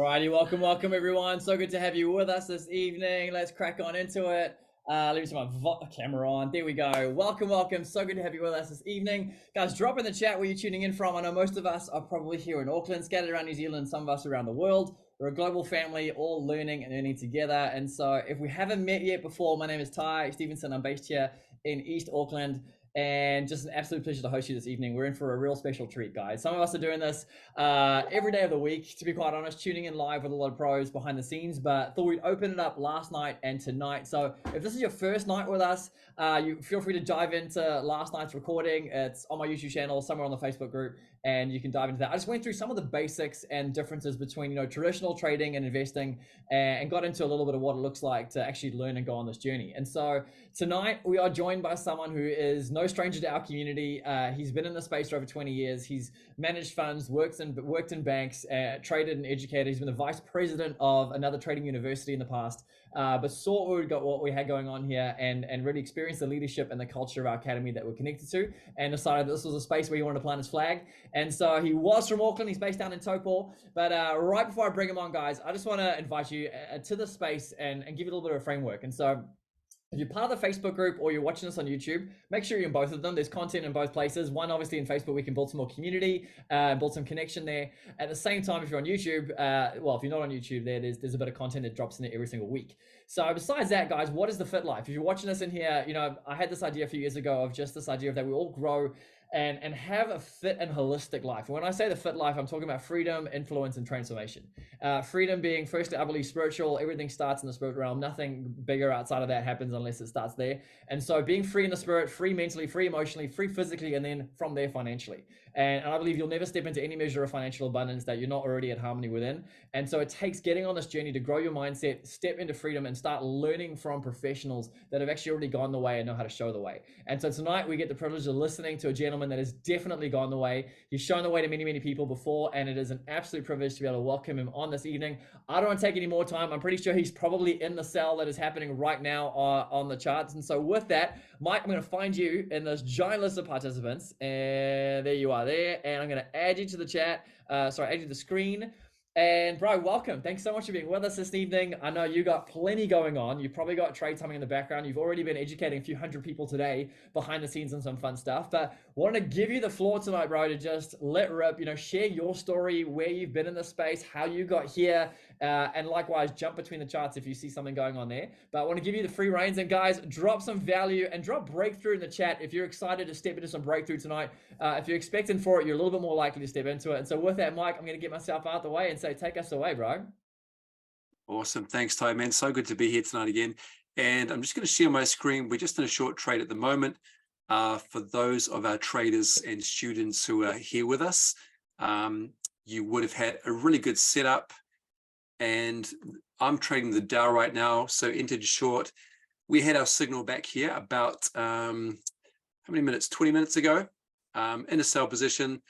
Alrighty, welcome everyone. So good to have you with us this evening. Let's crack on into it. Let me turn my camera on. There we go. Welcome. So good to have you with us this evening. Guys, drop in the chat where you're tuning in from. I know most of us are probably here in Auckland, scattered around New Zealand, some of us around the world. We're a global family, all learning and earning together. And so if we haven't met yet before, my name is Ty Stevenson. I'm based here in East Auckland. And just an absolute pleasure to host you this evening. We're in for a real special treat, guys. Some of us are doing this every day of the week, to be quite honest, tuning in live with a lot of pros behind the scenes, but thought we'd open it up last night and tonight. So if this is your first night with us, you feel free to dive into last night's recording. It's on my YouTube channel, somewhere on the Facebook group, and you can dive into that. I just went through some of the basics and differences between, traditional trading and investing, and got into a little bit of what it looks like to actually learn and go on this journey. And so tonight we are joined by someone who is no stranger to our community. He's been in the space for over 20 years. He's managed funds, worked in banks, traded and educated. He's been the vice president of another trading university in the past, but saw what we had going on here and really experienced the leadership and the culture of our academy that we're connected to, and decided that this was a space where he wanted to plant his flag. And so he was from Auckland. He's based down in Taupo. But right before I bring him on, guys, I just want to invite you to the space and give you a little bit of a framework. And so if you're part of the Facebook group or you're watching us on YouTube, make sure you're in both of them. There's content in both places. One, obviously in Facebook, we can build some more community, build some connection there. At the same time, if you're on YouTube, well, if you're not on YouTube, there's a bit of content that drops in there every single week. So besides that, guys, what is the fit life? If you're watching us in here, I had this idea a few years ago of just this idea of that we all grow and have a fit and holistic life. When I say the fit life, I'm talking about freedom, influence, and transformation. Freedom being, firstly, I believe spiritual. Everything starts in the spirit realm. Nothing bigger outside of that happens unless it starts there. And so being free in the spirit, free mentally, free emotionally, free physically, and then from there financially. And I believe you'll never step into any measure of financial abundance that you're not already at harmony within. And so it takes getting on this journey to grow your mindset, step into freedom, and start learning from professionals that have actually already gone the way and know how to show the way. And so tonight we get the privilege of listening to a gentleman that has definitely gone the way. He's shown the way to many, many people before, and it is an absolute privilege to be able to welcome him on this evening. I don't want to take any more time. I'm pretty sure he's probably in the cell that is happening right now on the charts. And so with that, Mike, I'm going to find you in this giant list of participants, and there you are there. And I'm going to add you to the chat. Add you to the screen. And bro, welcome. Thanks so much for being with us this evening. I know you got plenty going on. You've probably got trades coming in the background. You've already been educating a few hundred people today behind the scenes and some fun stuff. But want to give you the floor tonight, bro, to just let rip, share your story, where you've been in the space, how you got here, and likewise jump between the charts if you see something going on there. But I want to give you the free reins, and guys, drop some value and drop breakthrough in the chat if you're excited to step into some breakthrough tonight. If you're expecting for it, you're a little bit more likely to step into it. And so with that, Mike, I'm going to get myself out the way and say, take us away, bro. Awesome. Thanks, Ty, man. So good to be here tonight again. And I'm just going to share my screen. We're just in a short trade at the moment. For those of our traders and students who are here with us, you would have had a really good setup. And I'm trading the Dow right now. So entered short. We had our signal back here about, how many minutes? 20 minutes ago, in a sell position.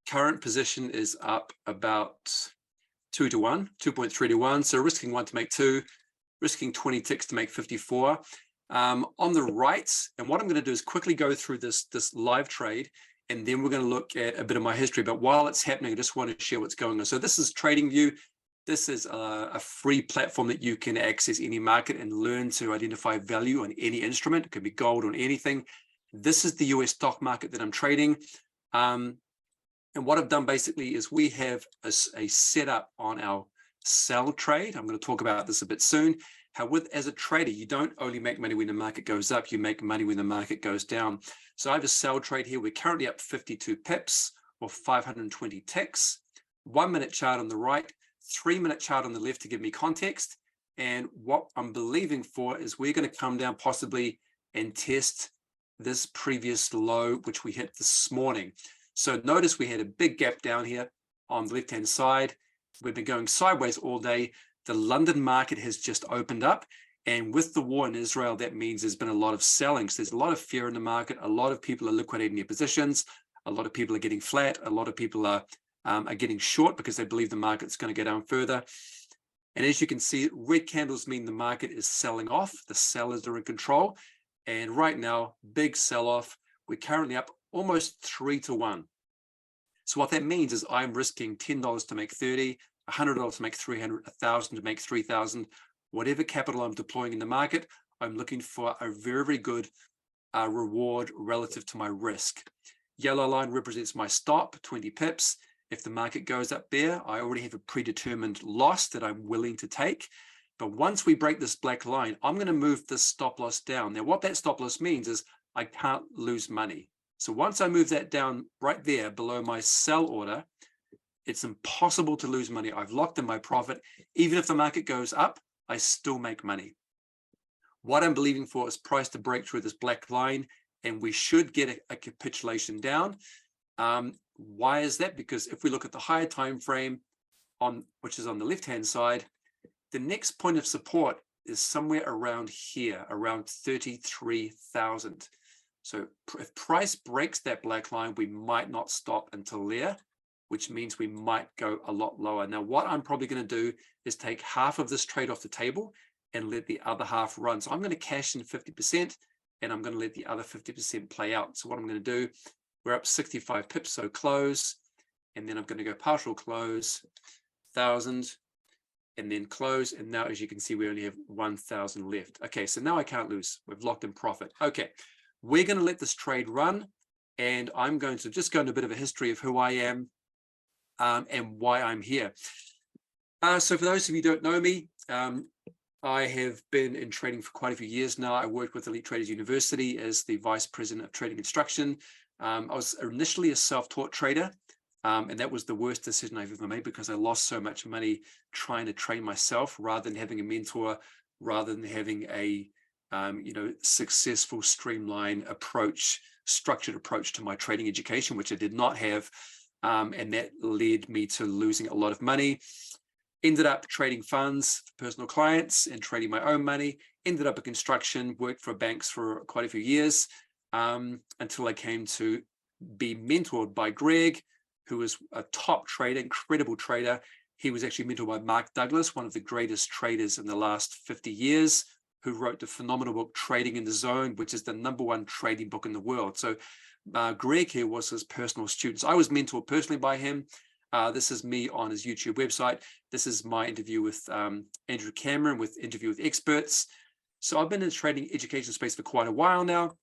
Current position is up about 2 to 1, 2.3 to 1. So risking 1 to make 2, risking 20 ticks to make 54. On the right, and what I'm going to do is quickly go through this live trade, and then we're going to look at a bit of my history. But while it's happening, I just want to share what's going on. So this is TradingView. This is a free platform that you can access any market and learn to identify value on any instrument. It could be gold on anything. This is the US stock market that I'm trading. And what I've done basically is we have a setup on our sell trade. I'm going to talk about this a bit soon. How as a trader, you don't only make money when the market goes up, you make money when the market goes down. So I have a sell trade here. We're currently up 52 pips or 520 ticks. 1 minute chart on the right, 3 minute chart on the left to give me context. And what I'm believing for is we're going to come down possibly and test this previous low, which we hit this morning. So notice we had a big gap down here on the left-hand side. We've been going sideways all day. The London market has just opened up. And with the war in Israel, that means there's been a lot of selling. So there's a lot of fear in the market. A lot of people are liquidating their positions. A lot of people are getting flat. A lot of people are getting short because they believe the market's going to go down further. And as you can see, red candles mean the market is selling off. The sellers are in control. And right now, big sell-off. We're currently up almost 3 to 1. So what that means is I'm risking $10 to make 30, $100 to make 300, 1,000 to make 3,000. Whatever capital I'm deploying in the market, I'm looking for a very, very good reward relative to my risk. Yellow line represents my stop, 20 pips. If the market goes up there, I already have a predetermined loss that I'm willing to take. But once we break this black line, I'm going to move this stop loss down. Now, what that stop loss means is I can't lose money. So once I move that down right there below my sell order, it's impossible to lose money. I've locked in my profit. Even if the market goes up, I still make money. What I'm believing for is price to break through this black line, and we should get a capitulation down. Why is that? Because if we look at the higher time frame, which is on the left-hand side, the next point of support is somewhere around here, around 33,000. So if price breaks that black line, we might not stop until there, which means we might go a lot lower. Now, what I'm probably going to do is take half of this trade off the table and let the other half run. So I'm going to cash in 50%, and I'm going to let the other 50% play out. So what I'm going to do, we're up 65 pips, so close, and then I'm going to go partial close, 1,000, and then close. And now, as you can see, we only have 1,000 left. Okay, so now I can't lose. We've locked in profit. Okay, we're going to let this trade run, and I'm going to just go into a bit of a history of who I am and why I'm here. So for those of you who don't know me, I have been in trading for quite a few years now. I worked with Elite Traders University as the Vice President of Trading Instruction. I was initially a self-taught trader, and that was the worst decision I've ever made because I lost so much money trying to train myself rather than having a mentor, rather than having a successful, streamlined approach, structured approach to my trading education, which I did not have, and that led me to losing a lot of money. Ended up trading funds for personal clients and trading my own money. Ended up in construction, worked for banks for quite a few years until I came to be mentored by Greg, who was a top trader, incredible trader. He was actually mentored by Mark Douglas, one of the greatest traders in the last 50 years, who wrote the phenomenal book, Trading in the Zone, which is the #1 trading book in the world. So Greg here was his personal student. So I was mentored personally by him. This is me on his YouTube website. This is my interview with Andrew Cameron, with Interview with Experts. So I've been in the trading education space for quite a while now.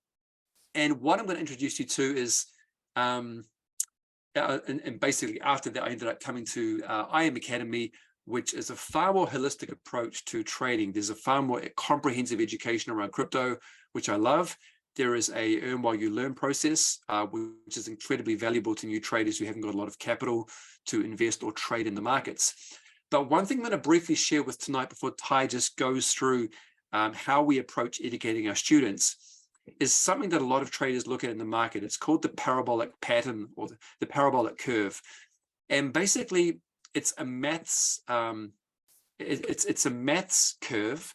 And what I'm going to introduce you to is, and basically after that, I ended up coming to IM Academy, which is a far more holistic approach to trading. There's a far more comprehensive education around crypto, which I love. There is a earn while you learn process, which is incredibly valuable to new traders who haven't got a lot of capital to invest or trade in the markets. But one thing I'm going to briefly share with tonight before Ty just goes through how we approach educating our students is something that a lot of traders look at in the market. It's called the parabolic pattern, or the parabolic curve. And basically it's a maths, it's a maths curve.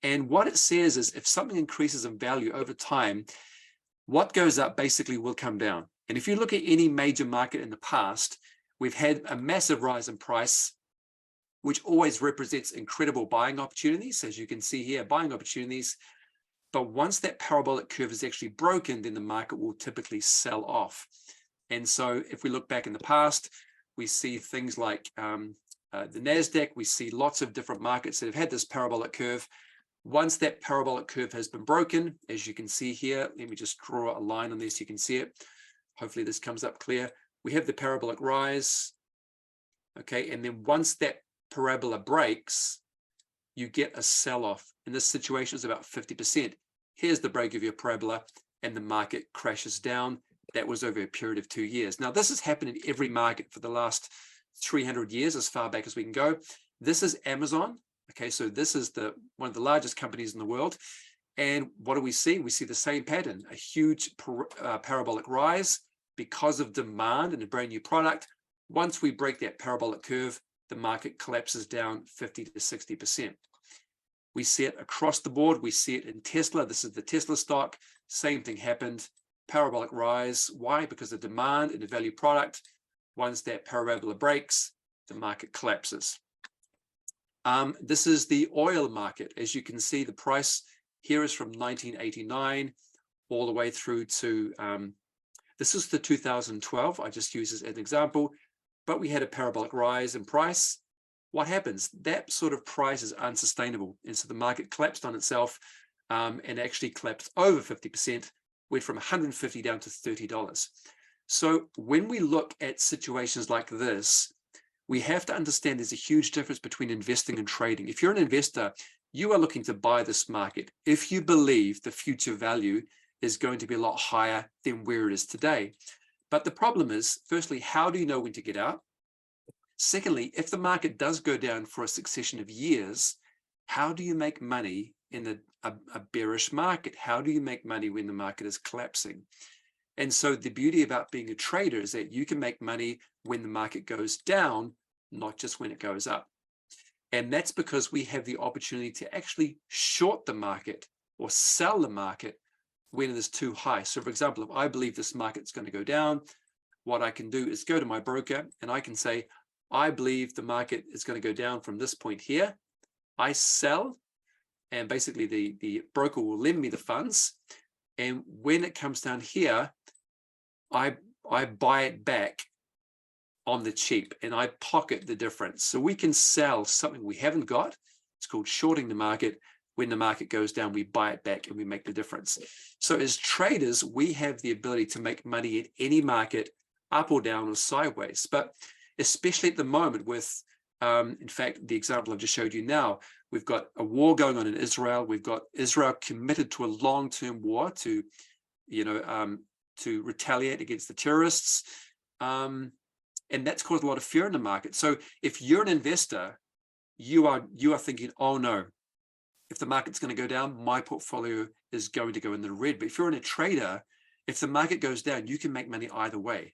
And what it says is if something increases in value over time, what goes up basically will come down. And if you look at any major market in the past, we've had a massive rise in price, which always represents incredible buying opportunities. As you can see here, buying opportunities. But once that parabolic curve is actually broken, then the market will typically sell off. And so if we look back in the past, we see things like the NASDAQ, we see lots of different markets that have had this parabolic curve. Once that parabolic curve has been broken, as you can see here, let me just draw a line on this so you can see it. Hopefully this comes up clear. We have the parabolic rise, okay, and then once that parabola breaks, you get a sell-off. In this situation, it's about 50%. Here's the break of your parabola, and the market crashes down. That was over a period of 2 years. Now, this has happened in every market for the last 300 years, as far back as we can go. This is Amazon. Okay, so this is one of the largest companies in the world. And what do we see? We see the same pattern, a huge parabolic rise because of demand and a brand new product. Once we break that parabolic curve, the market collapses down 50 to 60%. We see it across the board. We see it in Tesla. This is the Tesla stock. Same thing happened. Parabolic rise. Why? Because of demand and the value product. Once that parabola breaks, the market collapses. This is the oil market. As you can see, the price here is from 1989 all the way through to, this is the 2012. I just use this as an example, but we had a parabolic rise in price. what happens? That sort of price is unsustainable. And so the market collapsed on itself and actually collapsed over 50%, went from 150 down to $30. So when we look at situations like this, we have to understand there's a huge difference between investing and trading. If you're an investor, you are looking to buy this market if you believe the future value is going to be a lot higher than where it is today. But the problem is, firstly, how do you know when to get out? Secondly, if the market does go down for a succession of years, how do you make money in a bearish market? How do you make money when the market is collapsing? And so the beauty about being a trader is that you can make money when the market goes down, not just when it goes up. And that's because we have the opportunity to actually short the market or sell the market when it is too high. So for example, if I believe this market's going to go down, what I can do is go to my broker and I can say, I believe the market is going to go down from this point here. I sell, and basically the broker will lend me the funds. And when it comes down here, I buy it back on the cheap and I pocket the difference. So we can sell something we haven't got. It's called shorting the market. When the market goes down, we buy it back and we make the difference. So as traders, we have the ability to make money in any market, up or down or sideways. But especially at the moment with, in fact, the example I've just showed you now, we've got a war going on in Israel. We've got Israel committed to a long-term war to, to retaliate against the terrorists. And that's caused a lot of fear in the market. So if you're an investor, you are thinking, oh no, if the market's going to go down, my portfolio is going to go in the red. But if you're in a trader, if the market goes down, you can make money either way.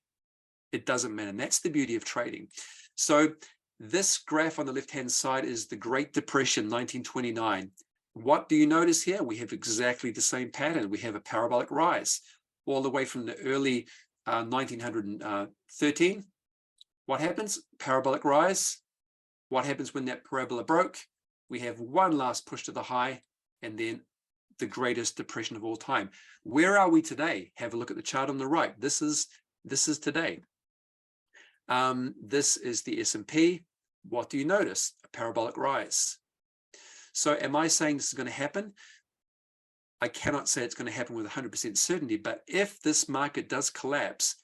It doesn't matter. And that's the beauty of trading. So this graph on the left-hand side is the Great Depression, 1929. What do you notice here? We have exactly the same pattern. We have a parabolic rise all the way from the early 1913. What happens? Parabolic rise. What happens when that parabola broke? We have one last push to the high and then the greatest depression of all time. Where are we today? Have a look at the chart on the right. This is today. This is the S&P. What do you notice? A parabolic rise. So am I saying this is going to happen? I cannot say it's going to happen with 100% certainty, but if this market does collapse,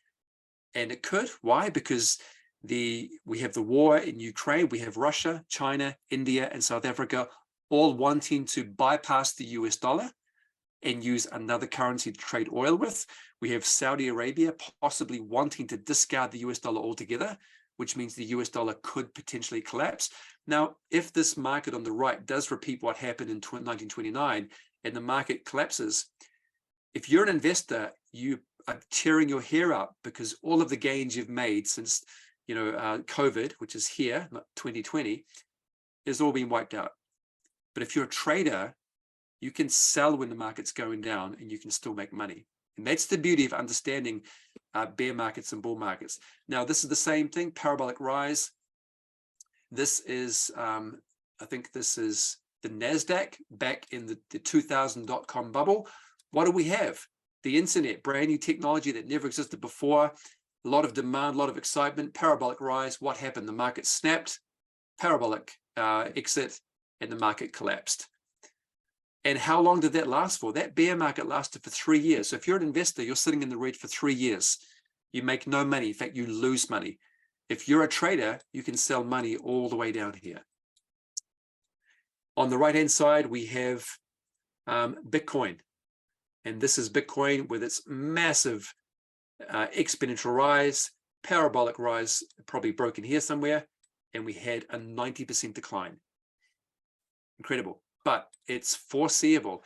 and it could, why? Because we have the war in Ukraine, we have Russia, China, India, and South Africa all wanting to bypass the US dollar and use another currency to trade oil with. We have Saudi Arabia possibly wanting to discard the US dollar altogether, which means the US dollar could potentially collapse. Now, if this market on the right does repeat what happened in 1929 and the market collapses, if you're an investor, you are tearing your hair out because all of the gains you've made since COVID, which is here, 2020, is all being wiped out. But if you're a trader, you can sell when the market's going down and you can still make money. And that's the beauty of understanding bear markets and bull markets. Now, this is the same thing, parabolic rise. This is, I think this is the NASDAQ back in the 2000 dot-com bubble. What do we have? The internet, brand new technology that never existed before. A lot of demand, a lot of excitement, parabolic rise. What happened? The market snapped, parabolic exit, and the market collapsed. And how long did that last for? That bear market lasted for 3 years. So if you're an investor, you're sitting in the red for 3 years. You make no money. In fact, you lose money. If you're a trader, you can sell money all the way down here. On the right-hand side, we have Bitcoin. And this is Bitcoin with its massive exponential rise, parabolic rise, probably broken here somewhere, and we had a 90% decline. Incredible, but it's foreseeable.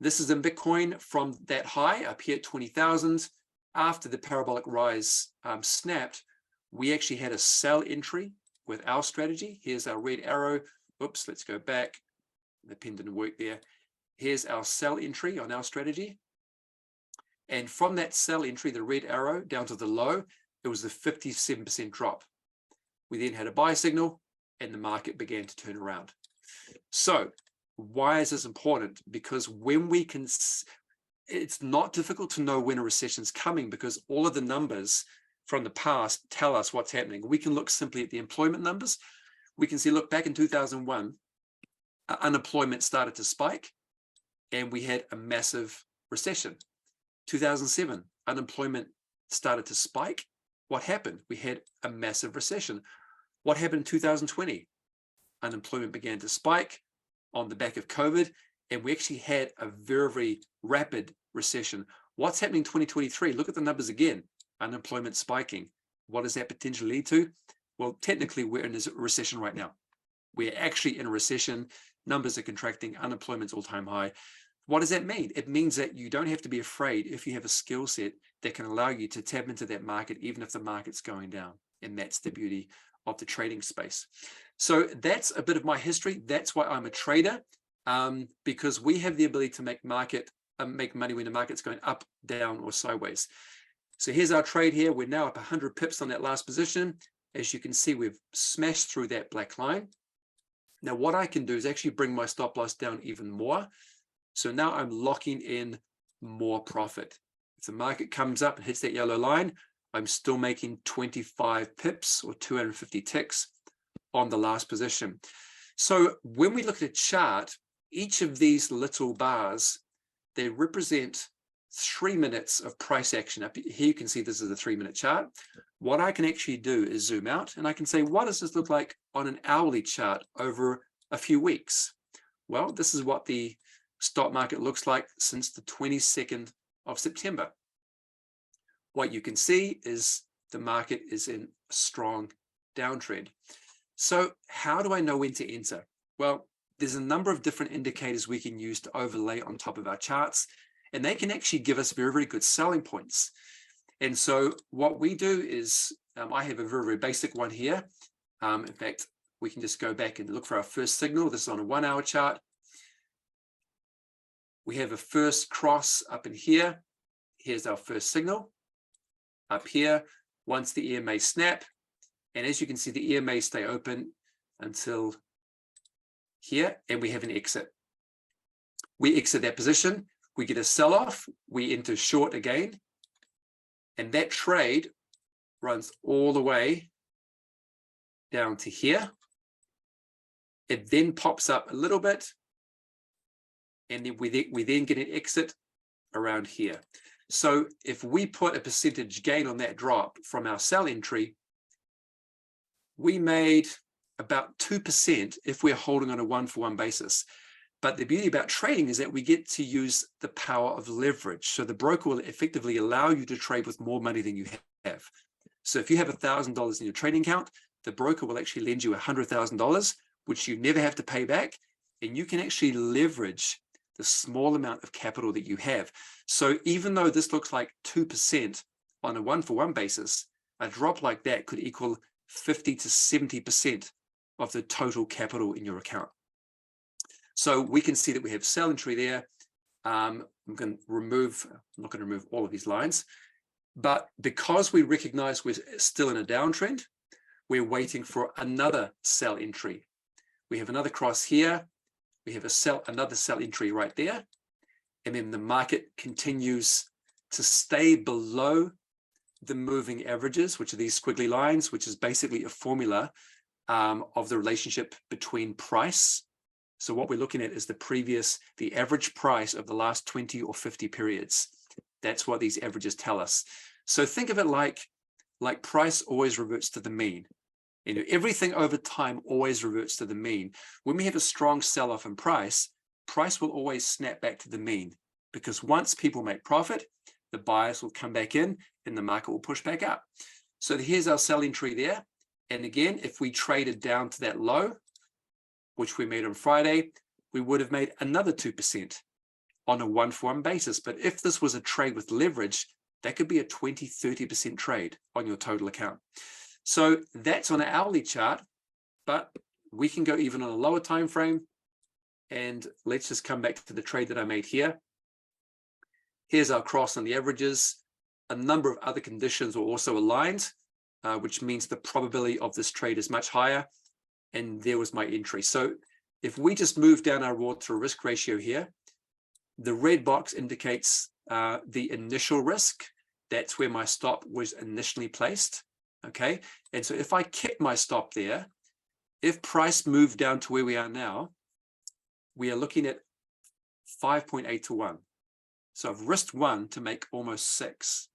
This is in Bitcoin from that high up here at 20,000. After the parabolic rise snapped, we actually had a sell entry with our strategy. Here's our red arrow. Oops, let's go back. The pen didn't work there. Here's our sell entry on our strategy. And from that sell entry, the red arrow down to the low, it was a 57% drop. We then had a buy signal and the market began to turn around. So why is this important? Because when we can, it's not difficult to know when a recession is coming because all of the numbers from the past tell us what's happening. We can look simply at the employment numbers. we can see, look, back in 2001, unemployment started to spike and we had a massive recession. 2007, unemployment started to spike. What happened? We had a massive recession. What happened in 2020? Unemployment began to spike on the back of COVID, and we actually had a very, very rapid recession. What's happening in 2023? Look at the numbers again. Unemployment spiking. What does that potentially lead to? Well, technically, we're in a recession right now. We're actually in a recession. Numbers are contracting. Unemployment's all-time high. What does that mean? It means that you don't have to be afraid if you have a skill set that can allow you to tap into that market, even if the market's going down. And that's the beauty of the trading space. So that's a bit of my history. That's why I'm a trader, because we have the ability to make money when the market's going up, down, or sideways. So here's our trade here. We're now up 100 pips on that last position. As you can see, we've smashed through that black line. Now, what I can do is actually bring my stop loss down even more. So now I'm locking in more profit. If the market comes up and hits that yellow line, I'm still making 25 pips or 250 ticks on the last position. So when we look at a chart, each of these little bars, they represent 3 minutes of price action. Up here you can see this is a 3-minute chart. What I can actually do is zoom out and I can say, what does this look like on an hourly chart over a few weeks? Well, this is what the stock market looks like since the 22nd of September. What you can see is the market is in a strong downtrend. So how do I know when to enter? Well, there's a number of different indicators we can use to overlay on top of our charts, and they can actually give us very, very good selling points. And so what we do is, I have a very, very basic one here. In fact, we can just go back and look for our first signal. This is on a 1-hour chart. We have a first cross up in here. Here's our first signal. Up here, once the EMA snap, and as you can see, the EMA stay open until here, and we have an exit. We exit that position, we get a sell-off, we enter short again, and that trade runs all the way down to here. It then pops up a little bit, and then we then get an exit around here. So if we put a percentage gain on that drop from our sell entry, we made about 2% if we're holding on a 1-for-1 basis. But the beauty about trading is that we get to use the power of leverage. So the broker will effectively allow you to trade with more money than you have. So if you have $1,000 in your trading account, the broker will actually lend you $100,000, which you never have to pay back. And you can actually leverage the small amount of capital that you have. So even though this looks like 2% on a 1-for-1 basis, a drop like that could equal 50 to 70% of the total capital in your account. So we can see that we have sell entry there. I'm not going to remove all of these lines, but because we recognize we're still in a downtrend, we're waiting for another sell entry. We have another cross here. We have another sell entry right there. And then the market continues to stay below the moving averages, which are these squiggly lines, which is basically a formula of the relationship between price. So what we're looking at is the average price of the last 20 or 50 periods. That's what these averages tell us. So think of it like price always reverts to the mean. You know, everything over time always reverts to the mean. When we have a strong sell-off in price, price will always snap back to the mean, because once people make profit, the buyers will come back in and the market will push back up. So here's our sell entry there. And again, if we traded down to that low, which we made on Friday, we would have made another 2% on a 1-for-1 basis. But if this was a trade with leverage, that could be a 20, 30% trade on your total account. So that's on an hourly chart, but we can go even on a lower time frame. And let's just come back to the trade that I made here. Here's our cross on the averages. A number of other conditions were also aligned, which means the probability of this trade is much higher. And there was my entry. So if we just move down our reward to risk ratio here, the red box indicates the initial risk. That's where my stop was initially placed. Okay. And so if I kept my stop there, If price moved down to where we are now, we are looking at 5.8 to 1. So I've risked 1 to make almost 6.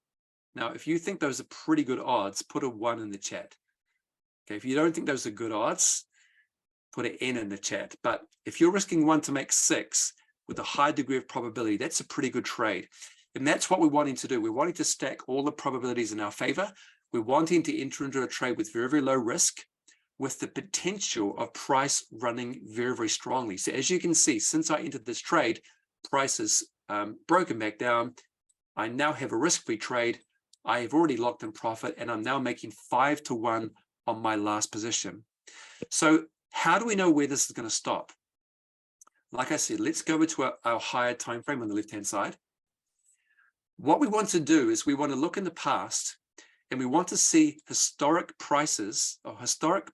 Now, if you think those are pretty good odds, put a 1 in the chat. Okay, if you don't think those are good odds, put an N in the chat. But if you're risking 1 to make 6 with a high degree of probability, that's a pretty good trade. And that's what we're wanting to do. We're wanting to stack all the probabilities in our favor. We're wanting to enter into a trade with very, very low risk, with the potential of price running very, very strongly. So as you can see, since I entered this trade, price has broken back down. I now have a risk-free trade. I have already locked in profit, and I'm now making 5 to 1 on my last position. So how do we know where this is going to stop? Like I said, let's go into our higher time frame on the left-hand side. What we want to do is we want to look in the past, and we want to see historic prices or historic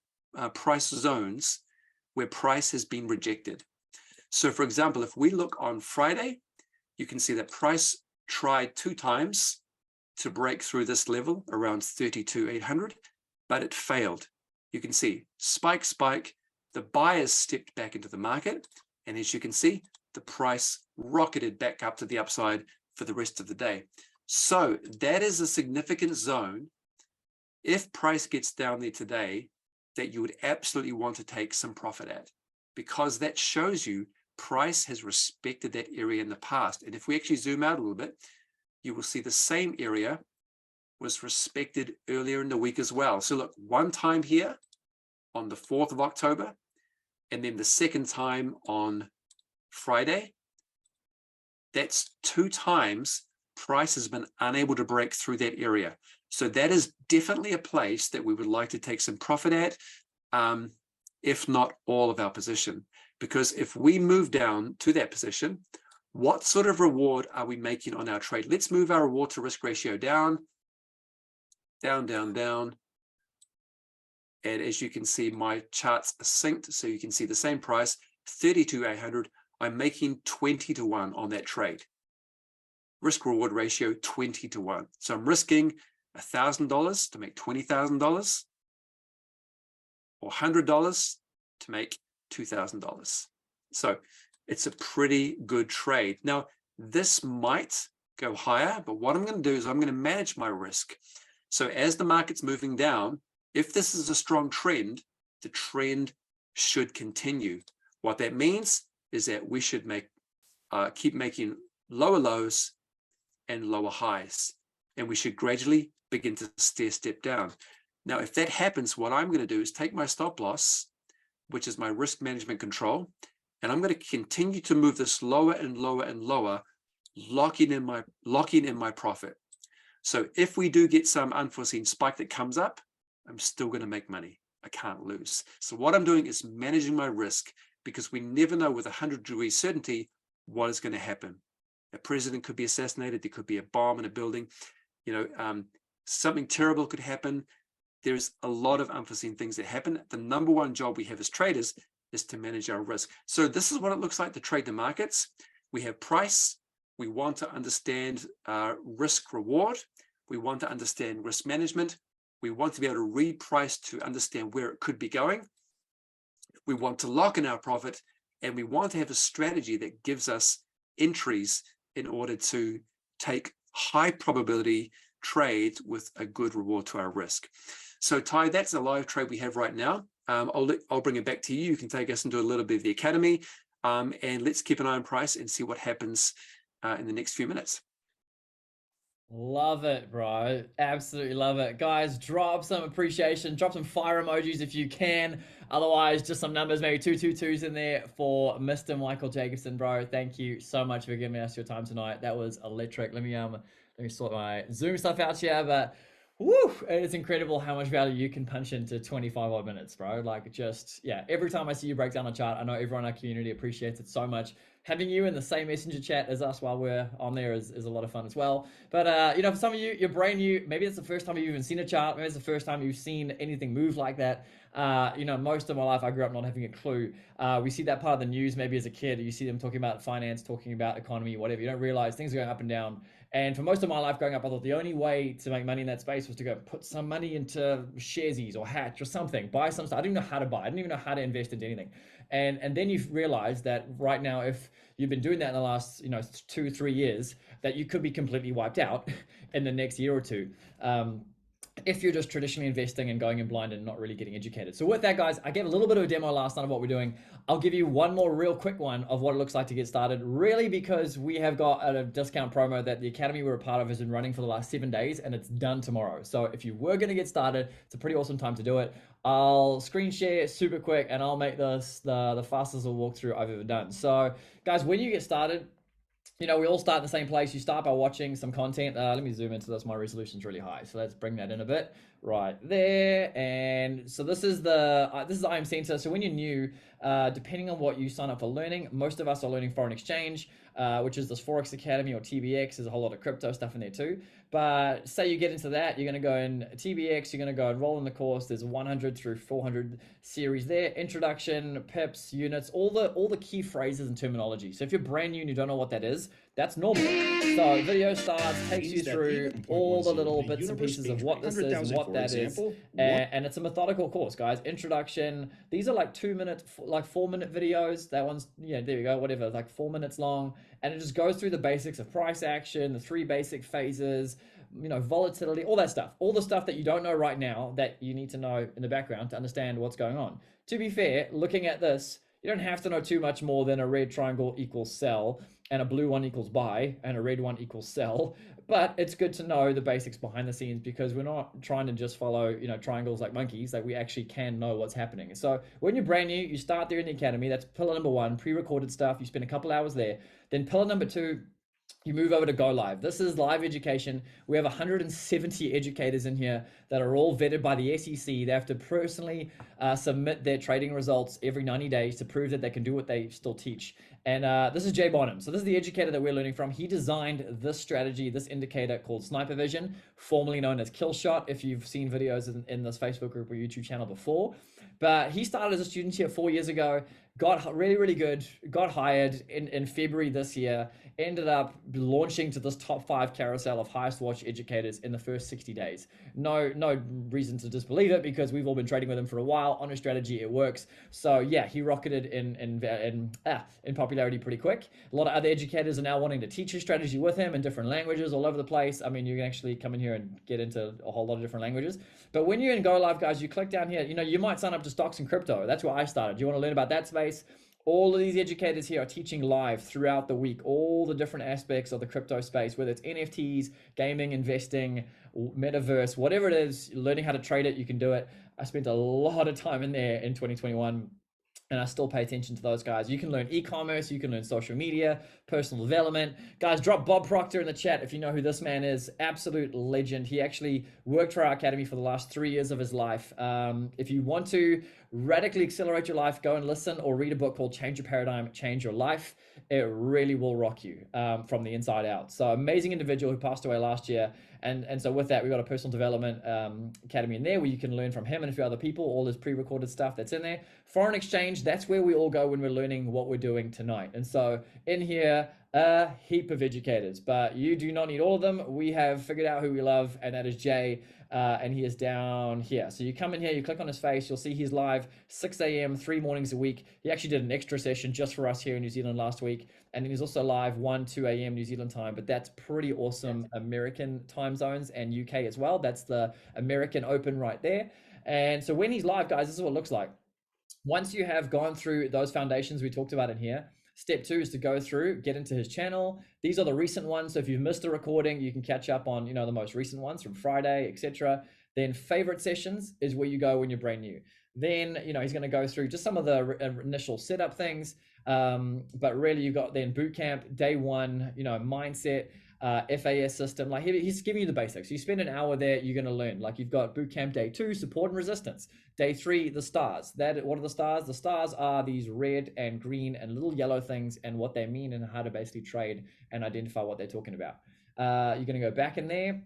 price zones where price has been rejected. So for example, if we look on Friday, you can see that price tried 2 times to break through this level around 32,800, but it failed. You can see spike, spike, the buyers stepped back into the market. And as you can see, the price rocketed back up to the upside for the rest of the day. So that is a significant zone. If price gets down there today, that you would absolutely want to take some profit at, because that shows you price has respected that area in the past. And if we actually zoom out a little bit, you will see the same area was respected earlier in the week as well. So look, one time here on the 4th of October, and then the second time on Friday. That's 2 times price has been unable to break through that area. So that is definitely a place that we would like to take some profit at, if not all of our position. Because if we move down to that position, what sort of reward are we making on our trade? Let's move our reward to risk ratio down, down, down, down. And as you can see, my charts are synced, so you can see the same price, 32,800. I'm making 20 to 1 on that trade. Risk reward ratio 20 to 1. So I'm risking $1,000 to make $20,000, or $100 to make $2,000. So it's a pretty good trade. Now, this might go higher, but what I'm going to do is I'm going to manage my risk. So as the market's moving down, if this is a strong trend, the trend should continue. What that means is that we should keep making lower lows and lower highs, and we should gradually begin to step down. Now, if that happens, what I'm going to do is take my stop loss, which is my risk management control, and I'm going to continue to move this lower and lower and lower, locking in my profit. So if we do get some unforeseen spike that comes up, I'm still going to make money. I can't lose. So what I'm doing is managing my risk, because we never know with 100-degree certainty what is going to happen. A president could be assassinated. There could be a bomb in a building. Something terrible could happen. There's a lot of unforeseen things that happen. The number one job we have as traders is to manage our risk. So this is what it looks like to trade the markets. We have price. We want to understand risk reward. We want to understand risk management. We want to be able to read price to understand where it could be going. We want to lock in our profit, and we want to have a strategy that gives us entries in order to take high probability trades with a good reward to our risk. So Ty, that's a live trade we have right now. I'll bring it back to you. You can take us into a little bit of the academy, and let's keep an eye on price and see what happens in the next few minutes. Love it, bro. Absolutely love it. Guys, drop some appreciation, drop some fire emojis if you can. Otherwise, just some numbers, maybe 222s in there for Mr. Michael Jacobsen, bro. Thank you so much for giving us your time tonight. That was electric. Let me sort my Zoom stuff out here, but woo, it's incredible how much value you can punch into 25 odd minutes, bro. Like, just, yeah, every time I see you break down a chart, I know everyone in our community appreciates it so much. Having you in the same messenger chat as us while we're on there is a lot of fun as well. But for some of you, you're brand new. Maybe it's the first time you've even seen a chart. Maybe it's the first time you've seen anything move like that. Most of my life I grew up not having a clue. We see that part of the news maybe as a kid. You see them talking about finance, talking about economy, whatever. You don't realize things are going up and down And for most of my life growing up, I thought the only way to make money in that space was to go put some money into Sharesies or Hatch or something, buy some stuff. I didn't know how to buy. I didn't even know how to invest into anything. And then you realize that right now, if you've been doing that in the last 2-3 years, that you could be completely wiped out in the next year or two. If you're just traditionally investing and going in blind and not really getting educated. So with that, guys, I gave a little bit of a demo last night of what we're doing. I'll give you one more real quick one of what it looks like to get started, really, because we have got a discount promo that the academy we're a part of has been running for the last 7 days, and it's done tomorrow. So if you were going to get started, it's a pretty awesome time to do it. I'll screen share super quick, and I'll make this the fastest walkthrough I've ever done. So guys, when you get started, we all start in the same place. You start by watching some content. Let me zoom into this. My resolution's really high, so let's bring that in a bit. Right there. And so this is the IM Center. So when you're new, depending on what you sign up for learning, most of us are learning foreign exchange, which is this Forex Academy or TBX. There's a whole lot of crypto stuff in there too. But say you get into that, you're going to go in TBX, you're going to go enroll in the course. There's 100 through 400 series there. Introduction, pips, units, all the key phrases and terminology. So if you're brand new and you don't know what that is, that's normal. So video starts, takes you through all the little bits and pieces of what this is, what that is. And it's a methodical course, guys. Introduction. These are like 2-minute, like 4-minute videos. That one's, there you go, whatever, like 4 minutes long. And it just goes through the basics of price action, the 3 basic phases, volatility, all that stuff, all the stuff that you don't know right now that you need to know in the background to understand what's going on. To be fair, looking at this, you don't have to know too much more than a red triangle equals sell and a blue one equals buy and a red one equals sell. But it's good to know the basics behind the scenes, because we're not trying to just follow, triangles like monkeys. Like, we actually can know what's happening. So when you're brand new, you start there in the academy. That's pillar number 1, pre-recorded stuff. You spend a couple hours there. Then pillar number 2, you move over to Go Live. This is live education. We have 170 educators in here that are all vetted by the SEC. They have to personally submit their trading results every 90 days to prove that they can do what they still teach. And this is Jay Bonham. So this is the educator that we're learning from. He designed this strategy, this indicator called SniperVision, formerly known as Kill Shot, if you've seen videos in this Facebook group or YouTube channel before. But he started as a student here 4 years ago, got really, really good, got hired in February this year, ended up launching to this top 5 carousel of highest watch educators in the first 60 days. No reason to disbelieve it, because we've all been trading with him for a while on a strategy. It works. So yeah, he rocketed in popularity pretty quick. A lot of other educators are now wanting to teach his strategy with him in different languages all over the place. I mean, you can actually come in here and get into a whole lot of different languages. But when you're in Go Live, guys, you click down here, you might sign up to stocks and crypto. That's where I started. You want to learn about that space? All of these educators here are teaching live throughout the week, all the different aspects of the crypto space, whether it's NFTs, gaming, investing, metaverse, whatever it is, learning how to trade it, you can do it. I spent a lot of time in there in 2021. And I still pay attention to those guys. You can learn e-commerce, you can learn social media, personal development. Guys, drop Bob Proctor in the chat if you know who this man is. Absolute legend. He actually worked for our academy for the last 3 years of his life. If you want to radically accelerate your life, go and listen or read a book called Change Your Paradigm, Change Your Life. It really will rock you from the inside out. So amazing individual who passed away last year. And so with that, we've got a personal development academy in there where you can learn from him and a few other people, all his pre-recorded stuff that's in there. Foreign exchange, that's where we all go when we're learning what we're doing tonight. And so in here, a heap of educators, but you do not need all of them. We have figured out who we love, and that is Jay. And he is down here. So you come in here, you click on his face, you'll see he's live 6 a.m., 3 mornings a week. He actually did an extra session just for us here in New Zealand last week. And then he's also live 1, 2 a.m. New Zealand time, but that's pretty awesome American time zones and UK as well. That's the American Open right there. And so when he's live, guys, this is what it looks like. Once you have gone through those foundations we talked about in here, step 2 is to go through, get into his channel. These are the recent ones. So if you've missed a recording, you can catch up on, the most recent ones from Friday, etc. Then favorite sessions is where you go when you're brand new. Then, he's going to go through just some of the initial setup things. But really you got then boot camp, day 1, mindset, FAS system. Like he's giving you the basics. You spend an hour there, you're going to learn. Like you've got boot camp day 2, support and resistance. Day 3, the stars. What are the stars? The stars are these red and green and little yellow things, and what they mean and how to basically trade and identify what they're talking about. You're going to go back in there.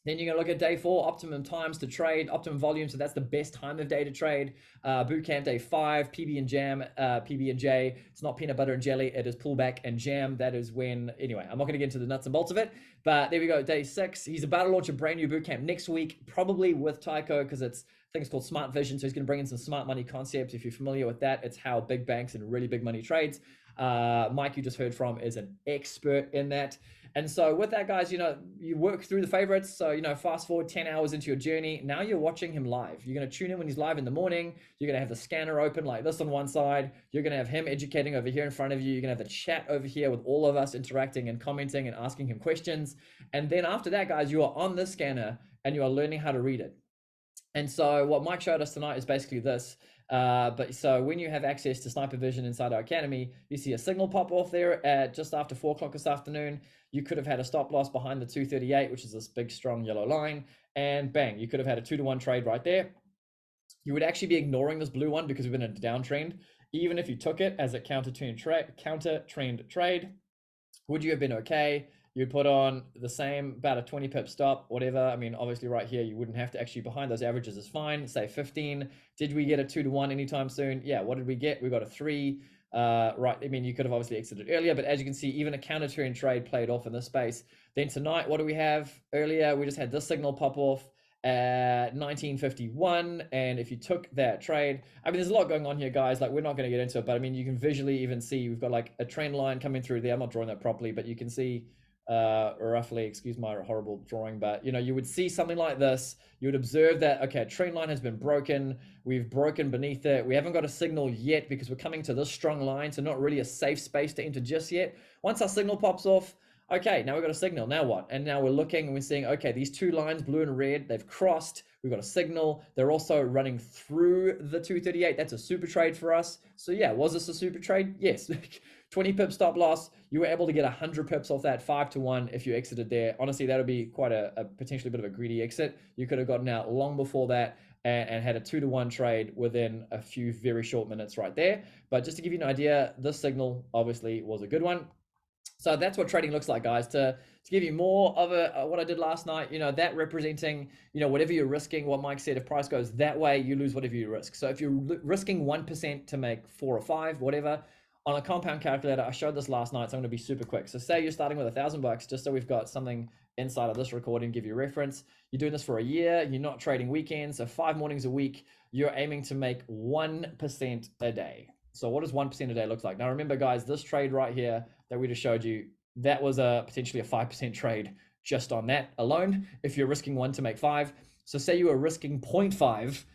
Then you're going to look at day 4, optimum times to trade, optimum volume. So that's the best time of day to trade. Bootcamp day 5, PB and jam, PB and J. It's not peanut butter and jelly. It is pullback and jam. That is when, anyway, I'm not going to get into the nuts and bolts of it. But there we go. Day 6. He's about to launch a brand new bootcamp next week, probably with Tycho, because I think it's called SniperVision. So he's going to bring in some smart money concepts. If you're familiar with that, it's how big banks and really big money trades. Mike, you just heard from, is an expert in that. And so with that, guys, you work through the favorites. So, fast forward 10 hours into your journey. Now you're watching him live. You're going to tune in when he's live in the morning. You're going to have the scanner open like this on one side. You're going to have him educating over here in front of you. You're going to have the chat over here with all of us interacting and commenting and asking him questions. And then after that, guys, you are on the scanner and you are learning how to read it. And so what Mike showed us tonight is basically this. But so when you have access to SniperVision inside our academy, you see a signal pop off there at just after 4 o'clock this afternoon. You could have had a stop loss behind the 238, which is this big, strong yellow line. And bang, you could have had a 2-to-1 trade right there. You would actually be ignoring this blue one because we've been in a downtrend. Even if you took it as a counter trend trade, would you have been okay? You'd put on the same, about a 20 pip stop, whatever. I mean, obviously right here, you wouldn't have to actually behind those averages is fine. Say 15. Did we get a 2-to-1 anytime soon? Yeah, what did we get? We got a 3. Right, I mean, you could have obviously exited earlier, but as you can see, even a counter trend trade played off in this space. Then tonight, what do we have? Earlier, we just had this signal pop off at 1951, and if you took that trade, I mean, there's a lot going on here, guys. Like, we're not going to get into it, but I mean, you can visually even see we've got like a trend line coming through there. I'm not drawing that properly, but you can see roughly, excuse my horrible drawing, but you would see something like this. You would observe that, okay, trend line has been broken. We've broken beneath it. We haven't got a signal yet because we're coming to this strong line, so not really a safe space to enter just yet. Once our signal pops off, okay, now we've got a signal. Now what? And now we're looking and we're seeing, okay, these two lines, blue and red, they've crossed. We've got a signal. They're also running through the 238. That's a super trade for us. So yeah, was this a super trade? Yes. 20 pip stop loss. You were able to get 100 pips off that 5-to-1 if you exited there. Honestly, that would be quite a potentially a bit of a greedy exit. You could have gotten out long before that and had a 2-to-1 trade within a few very short minutes right there. But just to give you an idea, this signal obviously was a good one. So that's what trading looks like, guys. To give you more of what I did last night, that representing, whatever you're risking, what Mike said, if price goes that way, you lose whatever you risk. So if you're risking 1% to make 4 or 5, whatever, on a compound calculator, I showed this last night, so I'm going to be super quick. So say you're starting with $1,000, just so we've got something inside of this recording, give you reference. You're doing this for a year, you're not trading weekends, so 5 mornings a week, you're aiming to make 1% a day. So what does 1% a day look like? Now remember, guys, this trade right here that we just showed you, that was potentially a 5% trade just on that alone, if you're risking 1 to make 5. So say you were risking 0.5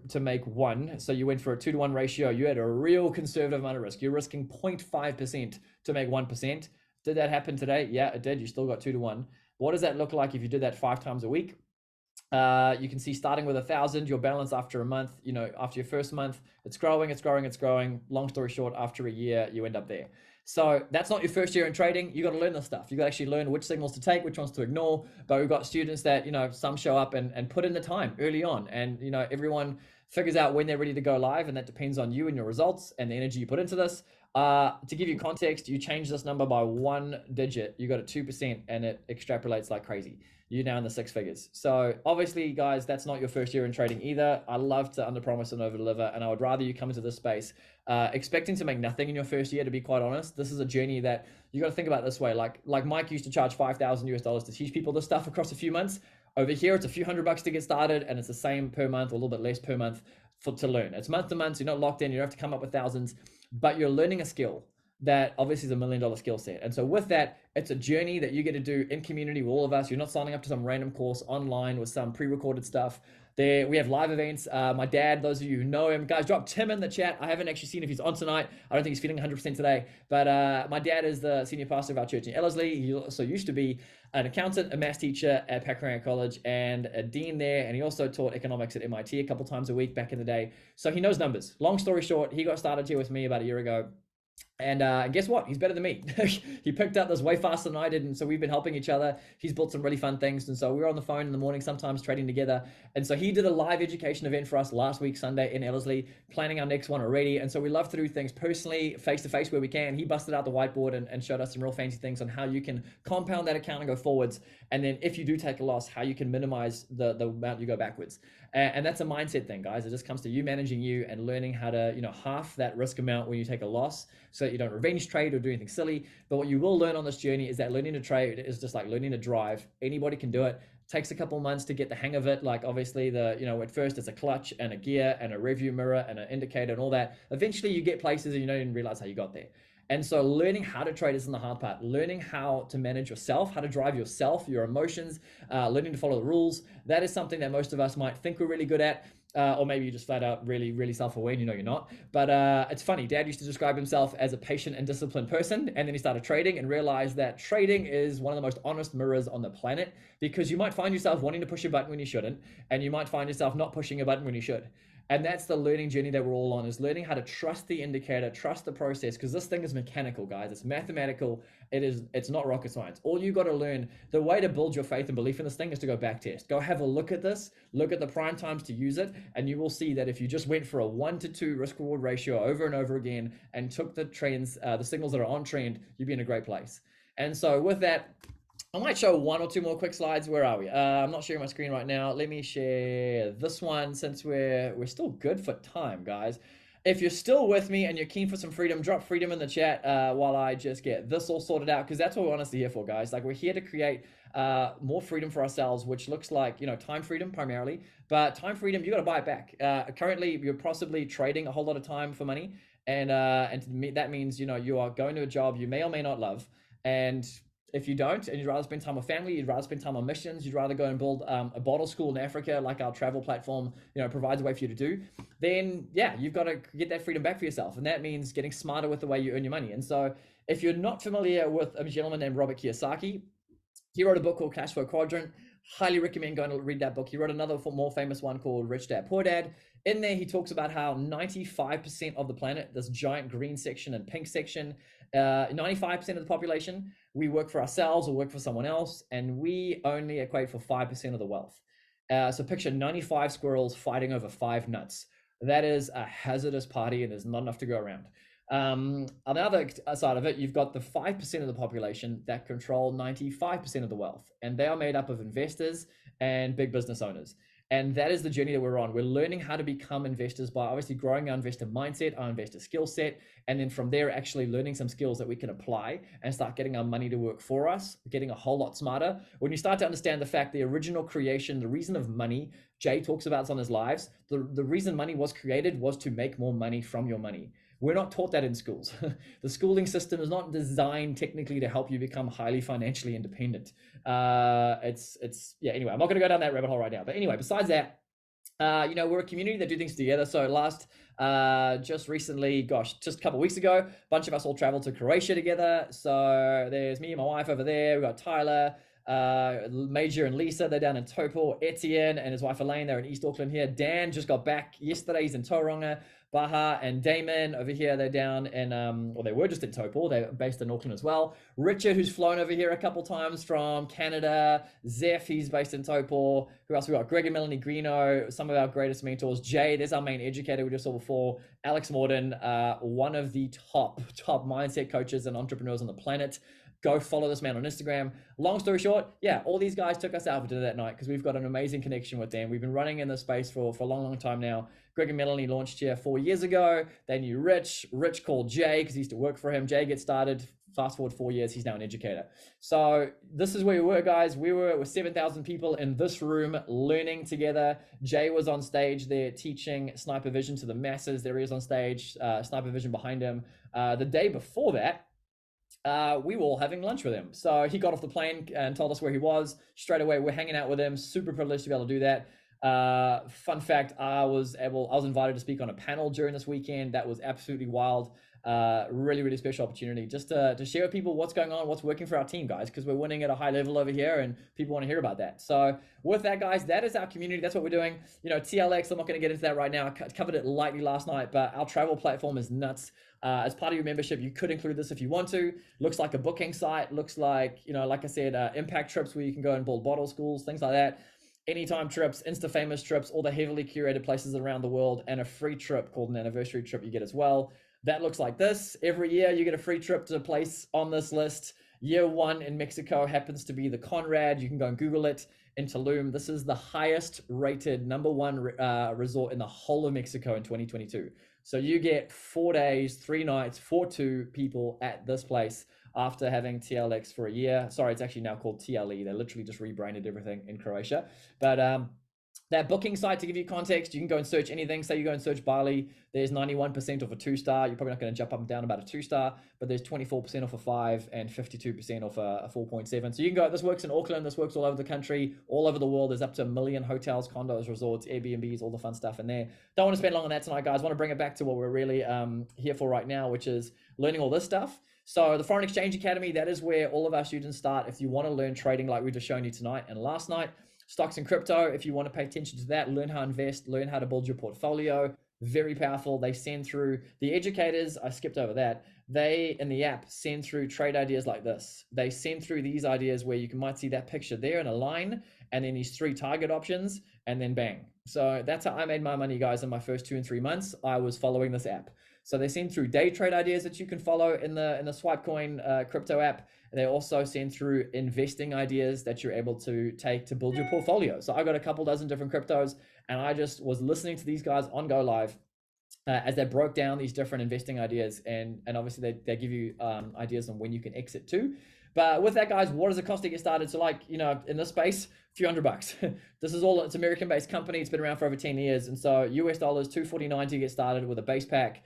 to make 1. So you went for a 2-to-1 ratio. You had a real conservative amount of risk. You're risking 0.5% to make 1%. Did that happen today? Yeah, it did. You still got 2-to-1. What does that look like if you did that 5 times a week? You can see starting with 1,000, your balance after a month, after your first month, it's growing, it's growing, it's growing. Long story short, after a year, you end up there. So that's not your first year in trading. You got to learn this stuff. You got to actually learn which signals to take, which ones to ignore. But we've got students that, some show up and put in the time early on. And, everyone figures out when they're ready to go live. And that depends on you and your results and the energy you put into this. To give you context, you change this number by 1 digit, you got a 2% and it extrapolates like crazy. You're now in the 6 figures. So obviously, guys, that's not your first year in trading either. I love to underpromise and overdeliver, and I would rather you come into this space expecting to make nothing in your first year, to be quite honest. This is a journey that you got to think about this way. Like Mike used to charge $5,000 to teach people this stuff across a few months. Over here, it's a few $100 to get started, and it's the same per month, or a little bit less per month to learn. It's month to month. So you're not locked in. You don't have to come up with thousands, but you're learning a skill that obviously is $1 million skill set. And so with that, it's a journey that you get to do in community with all of us. You're not signing up to some random course online with some pre-recorded stuff. There, we have live events. My dad, those of you who know him, guys, drop Tim in the chat. I haven't actually seen if he's on tonight. I don't think he's feeling 100% today. But my dad is the senior pastor of our church in Ellerslie. He also used to be an accountant, a maths teacher at Pakuranga College, and a dean there. And he also taught economics at MIT a couple times a week back in the day. So he knows numbers. Long story short, he got started here with me about a year ago. And guess what? He's better than me. He picked up this way faster than I did. And so we've been helping each other. He's built some really fun things. And so we're on the phone in the morning, sometimes trading together. And so he did a live education event for us last week, Sunday in Ellerslie, planning our next one already. And so we love to do things personally, face to face where we can. He busted out the whiteboard and showed us some real fancy things on how you can compound that account and go forwards. And then if you do take a loss, how you can minimize the amount you go backwards. And that's a mindset thing, guys. It just comes to you managing you and learning how to, half that risk amount when you take a loss so that you don't revenge trade or do anything silly. But what you will learn on this journey is that learning to trade is just like learning to drive. Anybody can do it. Takes a couple of months to get the hang of it. Like obviously at first it's a clutch and a gear and a review mirror and an indicator and all that. Eventually you get places and you don't even realize how you got there. And so learning how to trade is in the hard part. Learning how to manage yourself, how to drive yourself, your emotions, learning to follow the rules. That is something that most of us might think we're really good at. Or maybe you're just flat out really, really self-aware and you're not. But it's funny, Dad used to describe himself as a patient and disciplined person, and then he started trading and realized that trading is one of the most honest mirrors on the planet, because you might find yourself wanting to push a button when you shouldn't, and you might find yourself not pushing a button when you should. And that's the learning journey that we're all on, is learning how to trust the indicator, trust the process, because this thing is mechanical, guys. It's mathematical. It's not rocket science. All you got to learn, the way to build your faith and belief in this thing is to go back test. Go have a look at this, look at the prime times to use it, and you will see that if you just went for a 1-to-2 risk reward ratio over and over again and took the trends, the signals that are on trend, you'd be in a great place. And so with that, I might show one or two more quick slides. Where are we? I'm not sharing my screen right now. Let me share this one since we're still good for time, guys. If you're still with me and you're keen for some freedom, drop freedom in the chat while I just get this all sorted out, because that's what we're honestly here for, guys. Like, we're here to create more freedom for ourselves, which looks like, time freedom primarily, but time freedom, you got to buy it back. Currently, you're possibly trading a whole lot of time for money. And to me, that means, you are going to a job you may or may not love. And if you don't, and you'd rather spend time with family, you'd rather spend time on missions, you'd rather go and build a bottle school in Africa, like our travel platform, provides a way for you to do, then yeah, you've got to get that freedom back for yourself. And that means getting smarter with the way you earn your money. And so if you're not familiar with a gentleman named Robert Kiyosaki, he wrote a book called Cash Flow Quadrant. Highly recommend going to read that book. He wrote another more famous one called Rich Dad Poor Dad. In there, he talks about how 95% of the planet, this giant green section and pink section, 95% of the population, we work for ourselves or work for someone else, and we only equate for 5% of the wealth. So picture 95 squirrels fighting over 5 nuts. That is a hazardous party, and there's not enough to go around. On the other side of it, you've got the 5% of the population that control 95% of the wealth, and they are made up of investors and big business owners. And that is the journey that we're on. We're learning how to become investors by obviously growing our investor mindset, our investor skill set, and then from there actually learning some skills that we can apply and start getting our money to work for us, getting a whole lot smarter. When you start to understand the fact, the original creation, the reason of money, Jay talks about this on his lives, the reason money was created was to make more money from your money. We're not taught that in schools. The schooling system is not designed technically to help you become highly financially independent. Anyway, I'm not going to go down that rabbit hole right now. But anyway, besides that, we're a community that do things together. So just recently, just a couple of weeks ago, a bunch of us all traveled to Croatia together. So there's me and my wife over there. We've got Tyler, Major and Lisa, they're down in Taupo. Etienne and his wife Elaine, they're in East Auckland here. Dan just got back yesterday, he's in Tauranga. Baha and Damon over here, they're down in, they were just in Taupo, they're based in Auckland as well. Richard, who's flown over here a couple times from Canada. Zeph, he's based in Taupo. Who else we got? Greg and Melanie Greeno, some of our greatest mentors. Jay, there's our main educator we just saw before. Alex Morden, one of the top mindset coaches and entrepreneurs on the planet. Go follow this man on Instagram. Long story short, yeah, all these guys took us out for dinner that night because we've got an amazing connection with them. We've been running in this space for a long time now. Greg and Melanie launched here 4 years ago. They knew Rich. Rich called Jay because he used to work for him. Jay gets started. Fast forward 4 years, he's now an educator. So this is where we were, guys. We were with 7,000 people in this room learning together. Jay was on stage there teaching SniperVision to the masses. There he is on stage, SniperVision behind him. The day before that, we were all having lunch with him. So he got off the plane and told us where he was. Straight away, we're hanging out with him. Super privileged to be able to do that. Fun fact, I was invited to speak on a panel during this weekend. That was absolutely wild. Really, really special opportunity just to share with people what's going on, what's working for our team, guys, because we're winning at a high level over here and people want to hear about that. So with that, guys, that is our community. That's what we're doing. TLX, I'm not going to get into that right now. I covered it lightly last night, but our travel platform is nuts. As part of your membership, you could include this if you want to. Looks like a booking site. Looks like, like I said, impact trips where you can go and build bottle schools, things like that. Anytime trips, Insta famous trips, all the heavily curated places around the world, and a free trip called an anniversary trip you get as well. That looks like this. Every year you get a free trip to a place on this list. Year one in Mexico happens to be the Conrad. You can go and Google it in Tulum. This is the highest rated #1 resort in the whole of Mexico in 2022. So you get 4 days, 3 nights for 2 people at this place after having TLX for a year. Sorry, it's actually now called TLE. They literally just rebranded everything in Croatia. But that booking site, to give you context, you can go and search anything. Say you go and search Bali, there's 91% off a 2-star. You're probably not going to jump up and down about a 2-star, but there's 24% off a 5 and 52% off a 4.7. So you can go, this works in Auckland, this works all over the country, all over the world. There's up to 1 million hotels, condos, resorts, Airbnbs, all the fun stuff in there. Don't want to spend long on that tonight, guys. I want to bring it back to what we're really here for right now, which is learning all this stuff. So the Foreign Exchange Academy, that is where all of our students start. If you want to learn trading like we just shown you tonight and last night, stocks and crypto, if you want to pay attention to that, learn how to invest, learn how to build your portfolio. Very powerful. They send through the educators. I skipped over that. They, in the app, send through trade ideas like this. They send through these ideas where you might see that picture there in a line, and then these 3 target options, and then bang. So that's how I made my money, guys, in my first 2 and 3 months. I was following this app. So they send through day trade ideas that you can follow in the Swipecoin crypto app. They also send through investing ideas that you're able to take to build your portfolio. So I got a couple dozen different cryptos, and I just was listening to these guys on Go Live as they broke down these different investing ideas, and obviously they give you ideas on when you can exit too. But with that, guys, what does it cost to get started? So like, in this space, a few $100. This is all, it's American-based company. It's been around for over 10 years. And so US dollars, $249 to get started with a base pack,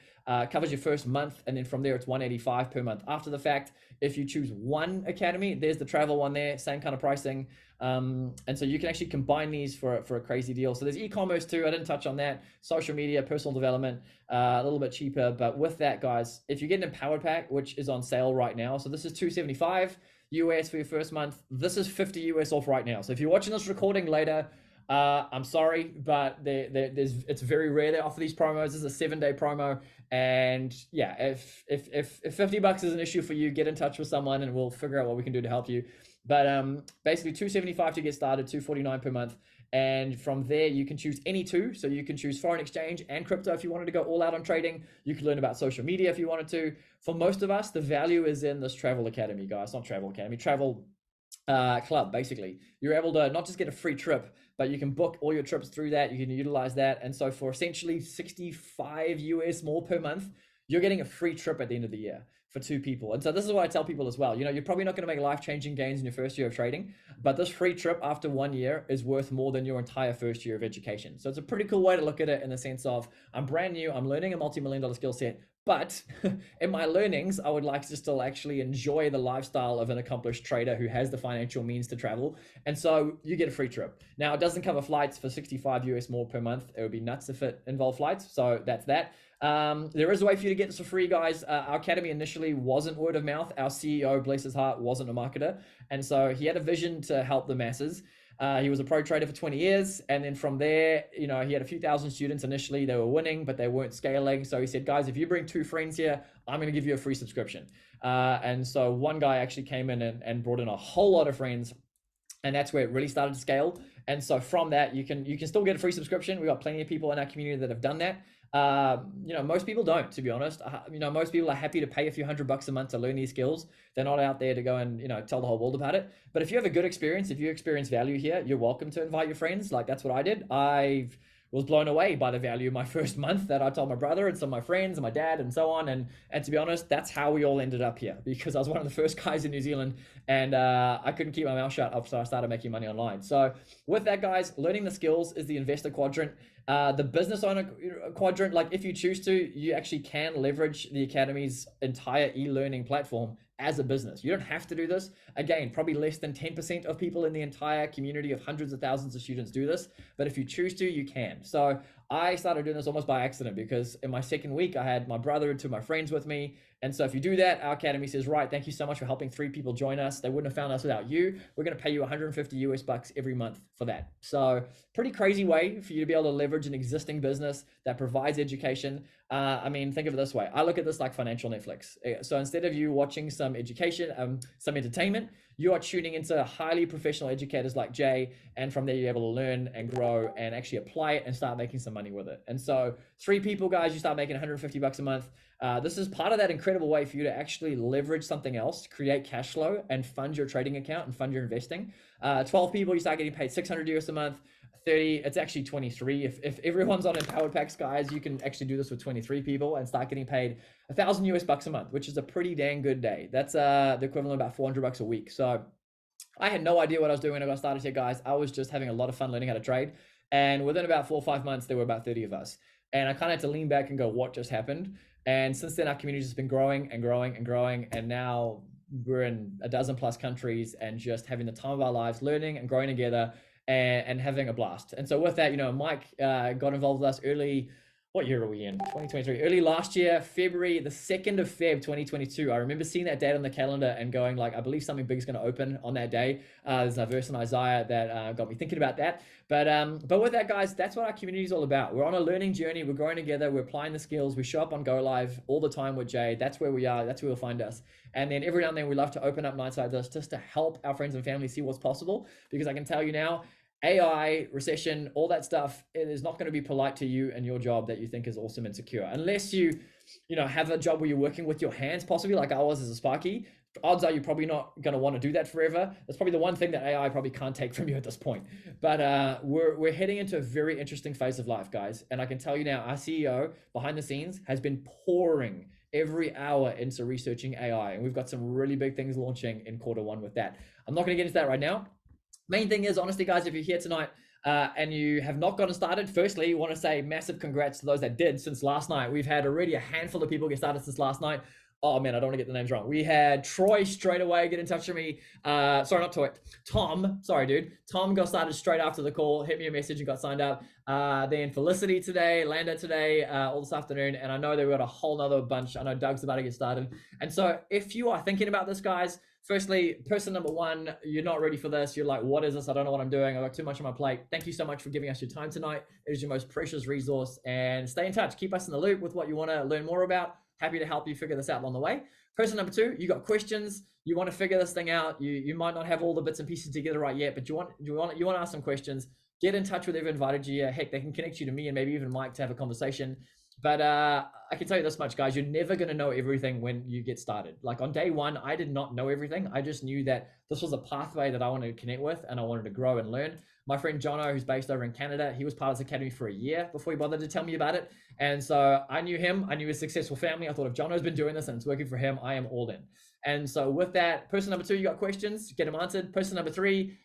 covers your first month. And then from there, it's $185 per month. After the fact, if you choose one academy, there's the travel one there, same kind of pricing. And so you can actually combine these for a crazy deal. So there's e-commerce too. I didn't touch on that. Social media, personal development, a little bit cheaper. But with that, guys, if you get an empowered pack, which is on sale right now, so this is $275 US for your first month. This is $50 US off right now. So if you're watching this recording later, I'm sorry, but it's very rare they offer these promos. This is a 7-day promo, and yeah, if $50 is an issue for you, get in touch with someone and we'll figure out what we can do to help you. But basically $275 to get started, $249 per month. And from there, you can choose any 2. So you can choose foreign exchange and crypto if you wanted to go all out on trading. You can learn about social media if you wanted to. For most of us, the value is in this travel academy, guys. Not travel academy, travel club. Basically, you're able to not just get a free trip, but you can book all your trips through that. You can utilize that. And so for essentially 65 US more per month, you're getting a free trip at the end of the year for 2 people. And so this is what I tell people as well. You're probably not going to make life-changing gains in your first year of trading, but this free trip after 1 year is worth more than your entire first year of education. So it's a pretty cool way to look at it, in the sense of, I'm brand new, I'm learning a multi-million-dollar skill set, but in my learnings, I would like to still actually enjoy the lifestyle of an accomplished trader who has the financial means to travel. And so you get a free trip. Now, it doesn't cover flights for 65 US more per month. It would be nuts if it involved flights. So that's that. There is a way for you to get this for free, guys. Our academy initially wasn't word of mouth. Our CEO, bless his heart, wasn't a marketer. And so he had a vision to help the masses. He was a pro trader for 20 years. And then from there, he had a few thousand students initially. They were winning, but they weren't scaling. So he said, guys, if you bring 2 friends here, I'm going to give you a free subscription. And so one guy actually came in and brought in a whole lot of friends. And that's where it really started to scale. And so from that, you can still get a free subscription. We've got plenty of people in our community that have done that. Most people don't, to be honest. Most people are happy to pay a few $100 a month to learn these skills. They're not out there to go and, tell the whole world about it. But if you have a good experience, if you experience value here, you're welcome to invite your friends. Like, that's what I did. I was blown away by the value of my first month that I told my brother and some of my friends and my dad and so on. And to be honest, that's how we all ended up here, because I was one of the first guys in New Zealand, and I couldn't keep my mouth shut after I started making money online. So with that, guys, learning the skills is the investor quadrant. The business owner quadrant, like, if you choose to, you actually can leverage the Academy's entire e-learning platform as a business. You don't have to do this. Again, probably less than 10% of people in the entire community of hundreds of thousands of students do this, but if you choose to, you can. So I started doing this almost by accident because in my second week, I had my brother and two of my friends with me. And so if you do that, our academy says, right, thank you so much for helping 3 people join us. They wouldn't have found us without you. We're going to pay you 150 US bucks every month for that. So pretty crazy way for you to be able to leverage an existing business that provides education. I mean, think of it this way. I look at this like financial Netflix. So instead of you watching some education, some entertainment, you are tuning into highly professional educators like Jay, and from there you're able to learn and grow and actually apply it and start making some money with it. And so 3 people, guys, you start making 150 bucks a month. This is part of that incredible way for you to actually leverage something else, create cash flow and fund your trading account and fund your investing. 12 people, you start getting paid 600 US a month. 30, it's actually 23. If everyone's on Empowered Packs, guys, you can actually do this with 23 people and start getting paid 1,000 US bucks a month, which is a pretty dang good day. That's the equivalent of about 400 bucks a week. So I had no idea what I was doing when I got started here, guys. I was just having a lot of fun learning how to trade. And within about 4 or 5 months, there were about 30 of us. And I kind of had to lean back and go, what just happened? And since then, our community has been growing and growing and growing. And now we're in a dozen plus countries and just having the time of our lives, learning and growing together and having a blast. And so with that, Mike got involved with us early. What year are we in? 2023. Early last year, February, the 2nd of Feb, 2022. I remember seeing that date on the calendar and going like, I believe something big is going to open on that day. There's a verse in Isaiah that got me thinking about that. But with that, guys, that's what our community is all about. We're on a learning journey. We're growing together. We're applying the skills. We show up on Go Live all the time with Jay. That's where we are. That's where you'll find us. And then every now and then we love to open up nights like this just to help our friends and family see what's possible. Because I can tell you now, AI, recession, all that stuff, it is not going to be polite to you and your job that you think is awesome and secure. Unless you have a job where you're working with your hands, possibly like I was as a Sparky. Odds are you're probably not going to want to do that forever. That's probably the one thing that AI probably can't take from you at this point. But we're heading into a very interesting phase of life, guys. And I can tell you now, our CEO behind the scenes has been pouring every hour into researching AI. And we've got some really big things launching in Q1 with that. I'm not going to get into that right now. Main thing is, honestly, guys, if you're here tonight and you have not gotten started, firstly, you want to say massive congrats to those that did since last night. We've had already a handful of people get started since last night. Oh man, I don't want to get the names wrong. We had Troy straight away get in touch with me. Sorry, not Troy. Tom. Sorry, dude. Tom got started straight after the call, hit me a message and got signed up. Then Felicity today, Landa today, all this afternoon. And I know they've got a whole nother bunch. I know Doug's about to get started. And so if you are thinking about this, guys, firstly, person number 1, you're not ready for this. You're like, what is this? I don't know what I'm doing. I've got too much on my plate. Thank you so much for giving us your time tonight. It is your most precious resource. And stay in touch. Keep us in the loop with what you want to learn more about. Happy to help you figure this out along the way. Person number 2, you got questions. You want to figure this thing out. You might not have all the bits and pieces together right yet, but you want to ask some questions. Get in touch with whoever invited you. Heck, they can connect you to me and maybe even Mike to have a conversation. But I can tell you this much, guys, you're never going to know everything when you get started. Like on day 1, I did not know everything. I just knew that this was a pathway that I wanted to connect with and I wanted to grow and learn. My friend Jono, who's based over in Canada, he was part of this academy for a year before he bothered to tell me about it. And so I knew him. I knew his successful family. I thought if Jono's been doing this and it's working for him, I am all in. And so with that, person number 2, you got questions, get them answered. Person number 3,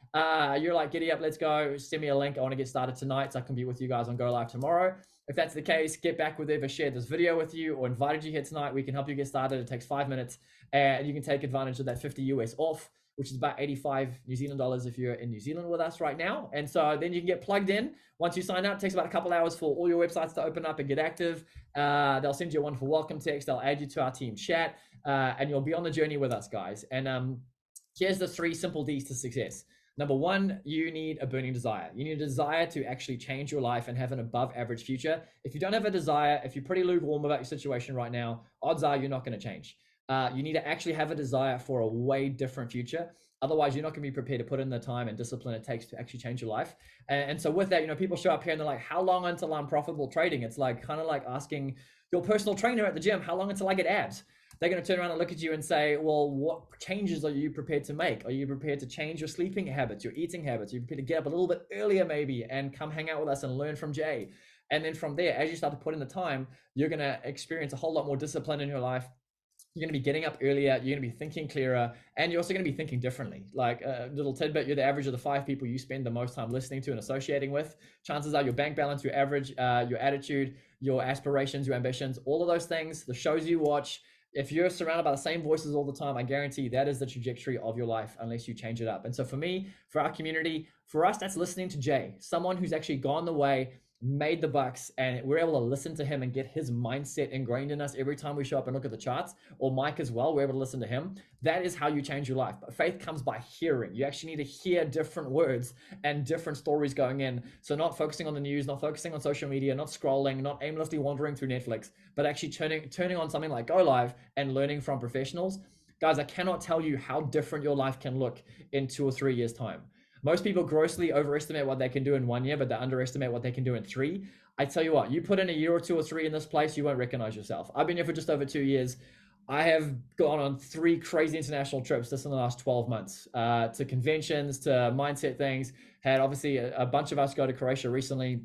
you're like, giddy up, let's go. Send me a link. I want to get started tonight so I can be with you guys on Go Live tomorrow. If that's the case, get back with whoever shared this video with you or invited you here tonight. We can help you get started. It takes 5 minutes and you can take advantage of that 50 US off, which is about 85 New Zealand dollars if you're in New Zealand with us right now. And so then you can get plugged in. Once you sign up, it takes about a couple hours for all your websites to open up and get active. They'll send you a wonderful welcome text. They'll add you to our team chat and you'll be on the journey with us, guys. And here's the 3 simple D's to success. Number 1, you need a burning desire. You need a desire to actually change your life and have an above average future. If you don't have a desire, if you're pretty lukewarm about your situation right now, odds are you're not going to change. You need to actually have a desire for a way different future. Otherwise, you're not going to be prepared to put in the time and discipline it takes to actually change your life. And so with that, people show up here and they're like, how long until I'm profitable trading? It's like kind of like asking your personal trainer at the gym, how long until I get abs? They're going to turn around and look at you and say, well, what changes are you prepared to make? Are you prepared to change your sleeping habits, your eating habits? Are you prepared to get up a little bit earlier maybe and come hang out with us and learn from Jay? And then from there, as you start to put in the time, you're going to experience a whole lot more discipline in your life. You're going to be getting up earlier. You're going to be thinking clearer, and you're also going to be thinking differently. Like a little tidbit, you're the average of the 5 people you spend the most time listening to and associating with. Chances are your bank balance, your average, your attitude, your aspirations, your ambitions, all of those things, the shows you watch, if you're surrounded by the same voices all the time, I guarantee that is the trajectory of your life unless you change it up. And so for me, for our community, for us, that's listening to Jay, someone who's actually gone the way made the bucks, and we're able to listen to him and get his mindset ingrained in us every time we show up and look at the charts, or Mike as well, we're able to listen to him. That is how you change your life. But faith comes by hearing. You actually need to hear different words and different stories going in. So not focusing on the news, not focusing on social media, not scrolling, not aimlessly wandering through Netflix, but actually turning on something like Go Live and learning from professionals. Guys, I cannot tell you how different your life can look in 2 or 3 years' time. Most people grossly overestimate what they can do in 1 year, but they underestimate what they can do in 3. I tell you what, you put in a year or 2 or 3 in this place, you won't recognize yourself. I've been here for just over 2 years. I have gone on 3 crazy international trips just in the last 12 months, to conventions, to mindset things. Had obviously a bunch of us go to Croatia recently.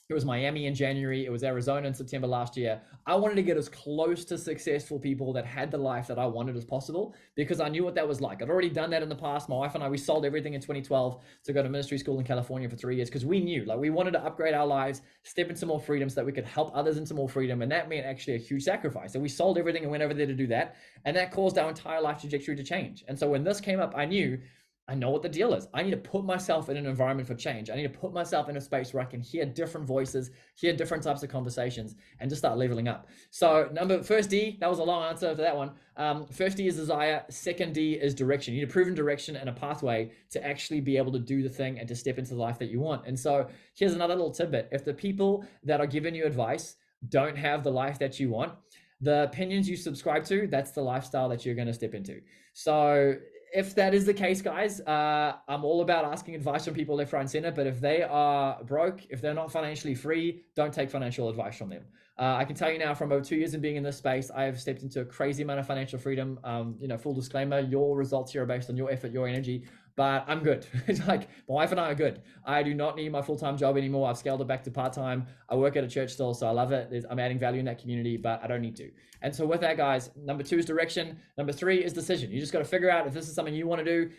It was Miami in January. It was Arizona in September last year. I wanted to get as close to successful people that had the life that I wanted as possible, because I knew what that was like. I'd already done that in the past. My wife and I, we sold everything in 2012 to go to ministry school in California for 3 years, because we knew, like, we wanted to upgrade our lives, step into more freedom so that we could help others into more freedom. And that meant actually a huge sacrifice. So we sold everything and went over there to do that. And that caused our entire life trajectory to change. And so when this came up, I know what the deal is. I need to put myself in an environment for change. I need to put myself in a space where I can hear different voices, hear different types of conversations, and just start leveling up. So first D, that was a long answer to that one. First D is desire. Second D is direction. You need a proven direction and a pathway to actually be able to do the thing and to step into the life that you want. And so here's another little tidbit. If the people that are giving you advice don't have the life that you want, the opinions you subscribe to, that's the lifestyle that you're going to step into. So if that is the case, guys, I'm all about asking advice from people left, right, and center. But if they are broke, if they're not financially free, don't take financial advice from them. I can tell you now, from over 2 years of being in this space, I have stepped into a crazy amount of financial freedom. Full disclaimer, your results here are based on your effort, your energy. But I'm good. It's like, my wife and I are good. I do not need my full-time job anymore. I've scaled it back to part-time. I work at a church still, so I love it. I'm adding value in that community, but I don't need to. And so with that, guys, number 2 is direction. Number 3 is decision. You just got to figure out if this is something you want to do.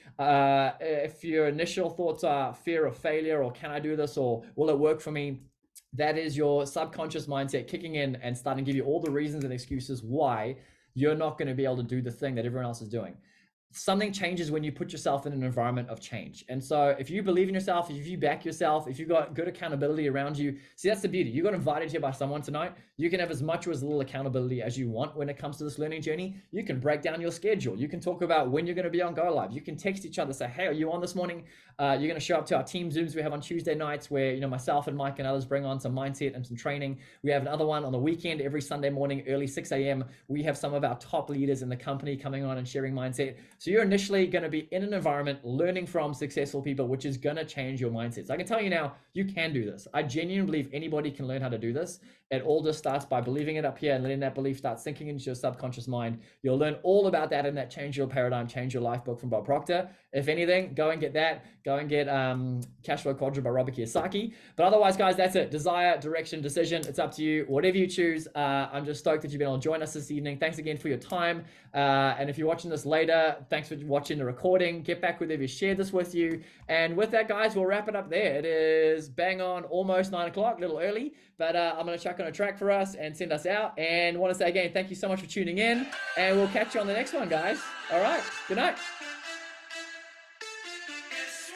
If your initial thoughts are fear of failure, or can I do this, or will it work for me? That is your subconscious mindset kicking in and starting to give you all the reasons and excuses why you're not going to be able to do the thing that everyone else is doing. Something changes when you put yourself in an environment of change. And so if you believe in yourself, if you back yourself, if you've got good accountability around you, see, that's the beauty. You got invited here by someone tonight. You can have as much or as little accountability as you want when it comes to this learning journey. You can break down your schedule. You can talk about when you're going to be on Go Live. You can text each other, say, hey, are you on this morning? You're going to show up to our team Zooms we have on Tuesday nights, where, myself and Mike and others bring on some mindset and some training. We have another one on the weekend every Sunday morning, early 6 a.m. We have some of our top leaders in the company coming on and sharing mindset. So you're initially going to be in an environment learning from successful people, which is going to change your mindset. So I can tell you now, you can do this. I genuinely believe anybody can learn how to do this. It all just starts by believing it up here and letting that belief start sinking into your subconscious mind. You'll learn all about that in that Change Your Paradigm, Change Your Life book from Bob Proctor. If anything, go and get that. Go and get Cash Flow Quadrant by Robert Kiyosaki. But otherwise, guys, that's it. Desire, direction, decision. It's up to you. Whatever you choose. I'm just stoked that you've been able to join us this evening. Thanks again for your time. And if you're watching this later, thanks for watching the recording. Get back with whoever shared this with you. And with that, guys, we'll wrap it up there. It is bang on almost 9 o'clock, a little early, but I'm going to chuck on a track for us and send us out. And want to say again, thank you so much for tuning in, and we'll catch you on the next one, guys. All right. Good night. Yes,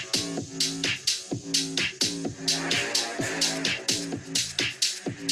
we are.